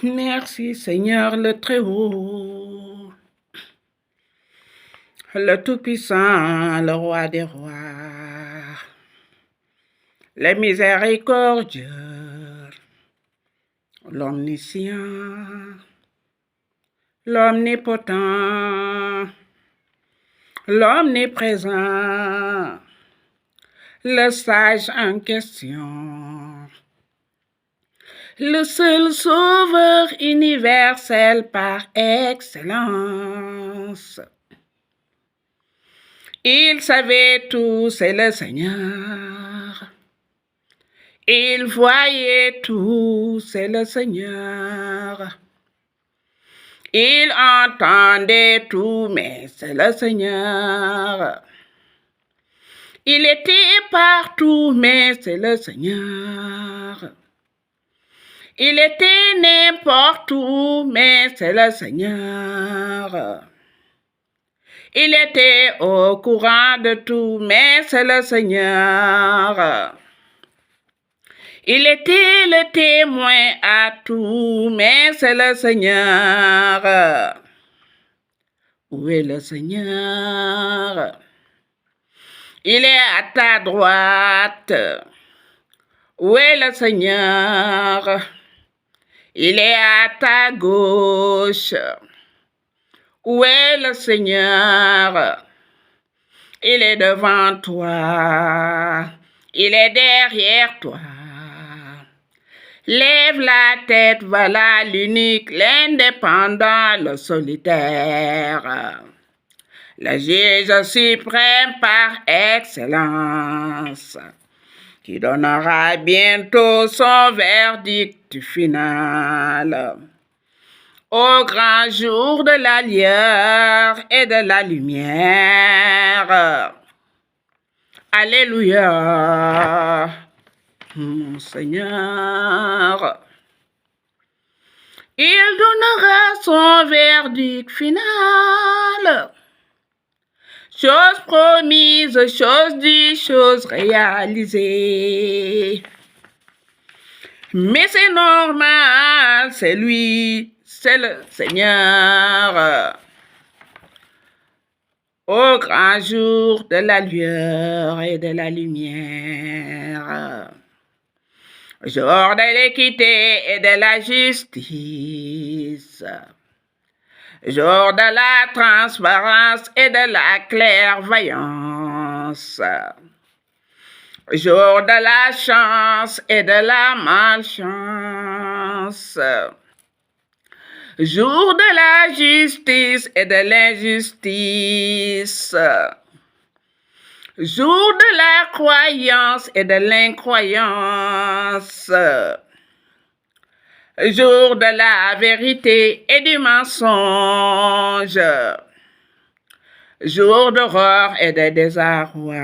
Merci Seigneur le Très-Haut, le Tout-Puissant, le Roi des Rois, le miséricordieux, l'omniscient, l'omnipotent, l'omniprésent, le sage en question, le seul sauveur universel par excellence. Il savait tout, c'est le Seigneur. Il voyait tout, c'est le Seigneur. Il entendait tout, mais c'est le Seigneur. Il était partout, mais c'est le Seigneur. Il était n'importe où, mais c'est le Seigneur. Il était au courant de tout, mais c'est le Seigneur. Il était le témoin à tout, mais c'est le Seigneur. Où est le Seigneur? Il est à ta droite. Où est le Seigneur? Il est à ta gauche. Où est le Seigneur? Il est devant toi. Il est derrière toi. Lève la tête, voilà l'unique, l'indépendant, le solitaire. Le juge suprême par excellence, qui donnera bientôt son verdict final. Au grand jour de la lueur et de la lumière. Alléluia, mon Seigneur. Il donnera son verdict final. Chose promise, chose due, chose réalisée. Mais c'est normal, c'est lui, c'est le Seigneur. Au grand jour de la lueur et de la lumière. Jour de l'équité et de la justice. Jour de la transparence et de la clairvoyance. Jour de la chance et de la malchance. Jour de la justice et de l'injustice. Jour de la croyance et de l'incroyance. Jour de la vérité et du mensonge. Jour d'horreur et de désarroi.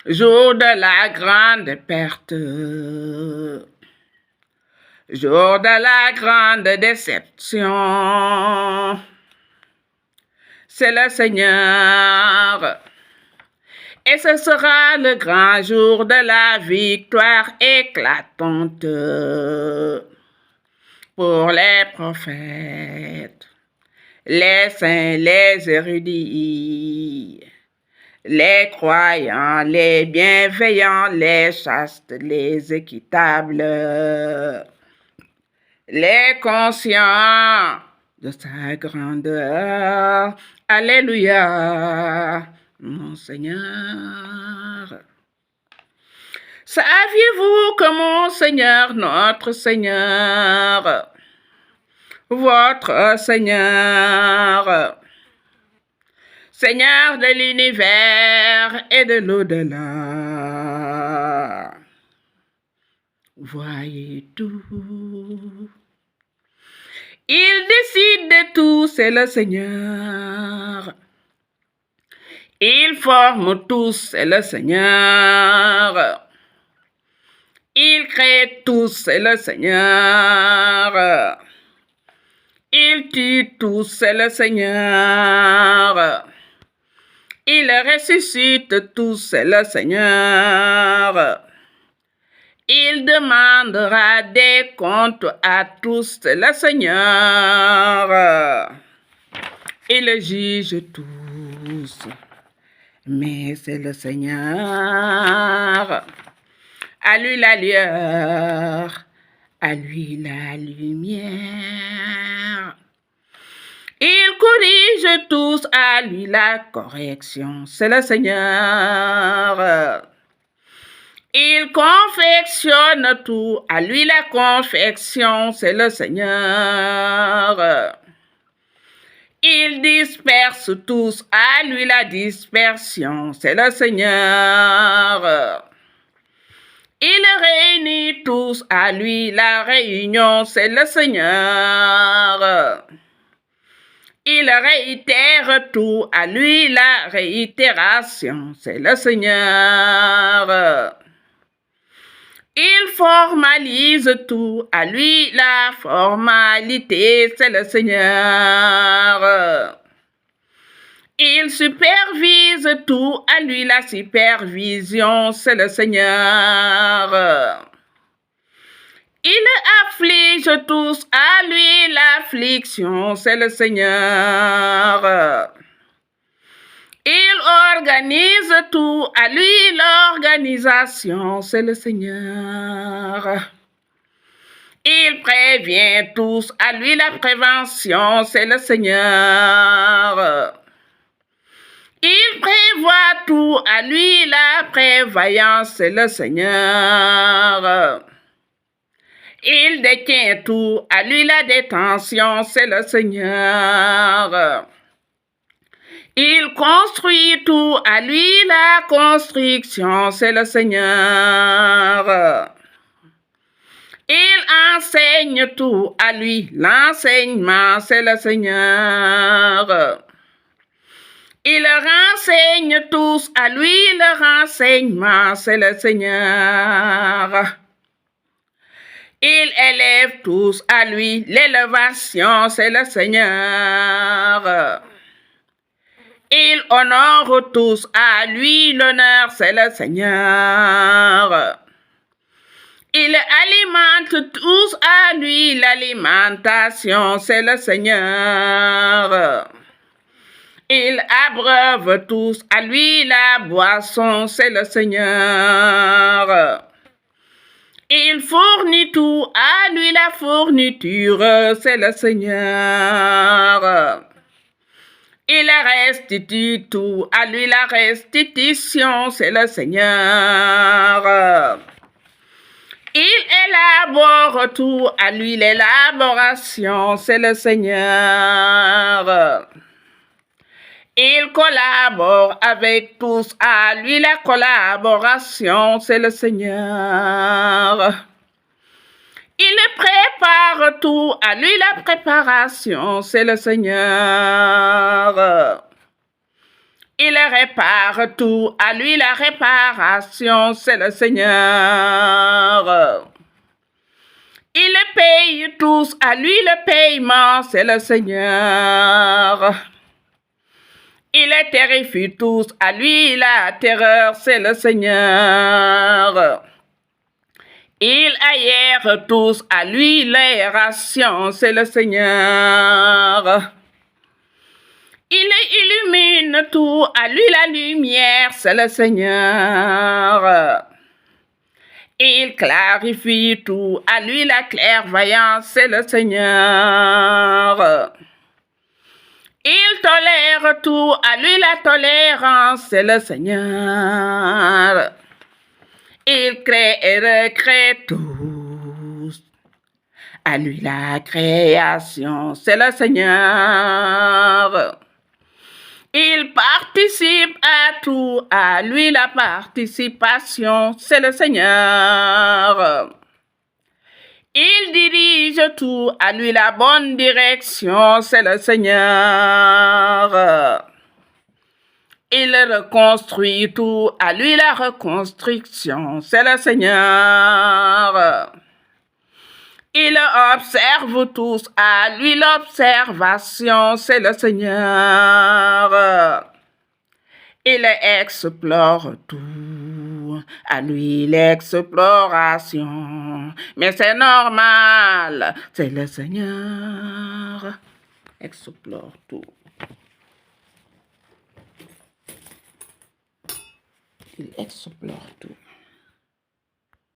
Jour de la grande perte. Jour de la grande déception. C'est le Seigneur. Et ce sera le grand jour de la victoire éclatante pour les prophètes, les saints, les érudits, les croyants, les bienveillants, les chastes, les équitables, les conscients de sa grandeur. Alléluia, mon Seigneur. Saviez-vous que mon Seigneur, notre Seigneur, votre Seigneur, Seigneur de l'univers et de l'au-delà, voyez tout. Il décide de tout, c'est le Seigneur. Il forme tous, c'est le Seigneur. Il crée tous, c'est le Seigneur. Il tue tous, c'est le Seigneur. Il ressuscite tous, c'est le Seigneur. Il demandera des comptes à tous, c'est le Seigneur. Il juge tous, mais c'est le Seigneur. À lui la lueur, à lui la lumière. Il corrige tous, à lui la correction, c'est le Seigneur. Il confectionne tout, à lui la confection, c'est le Seigneur. Il disperse tous, à lui la dispersion, c'est le Seigneur. Il réunit tous, à lui la réunion, c'est le Seigneur. Il réitère tout, à lui la réitération, c'est le Seigneur. Il formalise tout, à lui la formalité, c'est le Seigneur. Il supervise tout, à lui la supervision, c'est le Seigneur. Il afflige tous, à lui l'affliction, c'est le Seigneur. Il organise tout, à lui l'organisation, c'est le Seigneur. Il prévient tous, à lui la prévention, c'est le Seigneur. Il prévoit tout, à lui la prévoyance, c'est le Seigneur. Il détient tout, à lui la détention, c'est le Seigneur. Il construit tout, à lui la construction, c'est le Seigneur. Il enseigne tout, à lui l'enseignement, c'est le Seigneur. Il renseigne tous, à lui le renseignement, c'est le Seigneur. Il élève tous, à lui l'élévation, c'est le Seigneur. Il honore tous, à lui l'honneur, c'est le Seigneur. Il alimente tous, à lui l'alimentation, c'est le Seigneur. Il abreuve tous, à lui la boisson, c'est le Seigneur. Il fournit tout, à lui la fourniture, c'est le Seigneur. Il restitue tout, à lui la restitution, c'est le Seigneur. Il élabore tout, à lui l'élaboration, c'est le Seigneur. Il collabore avec tous, à lui la collaboration, c'est le Seigneur. Il prépare tout, à lui la préparation, c'est le Seigneur. Il répare tout, à lui la réparation, c'est le Seigneur. Il paye tous, à lui le paiement, c'est le Seigneur. Il terrifie tous, à lui la terreur, c'est le Seigneur. Il aère tous, à lui l'aération, c'est le Seigneur. Il illumine tout, à lui la lumière, c'est le Seigneur. Il clarifie tout, à lui la clairvoyance, c'est le Seigneur. Il tolère tout, à lui la tolérance, c'est le Seigneur. Il crée et recrée tout, à lui la création, c'est le Seigneur. Il participe à tout, à lui la participation, c'est le Seigneur. Il dirige tout, à lui la bonne direction, c'est le Seigneur. Il reconstruit tout, à lui la reconstruction, c'est le Seigneur. Il observe tous, à lui l'observation, c'est le Seigneur. Il explore tout, à lui l'exploration. Mais c'est normal, c'est le Seigneur explore tout. Il explore tout.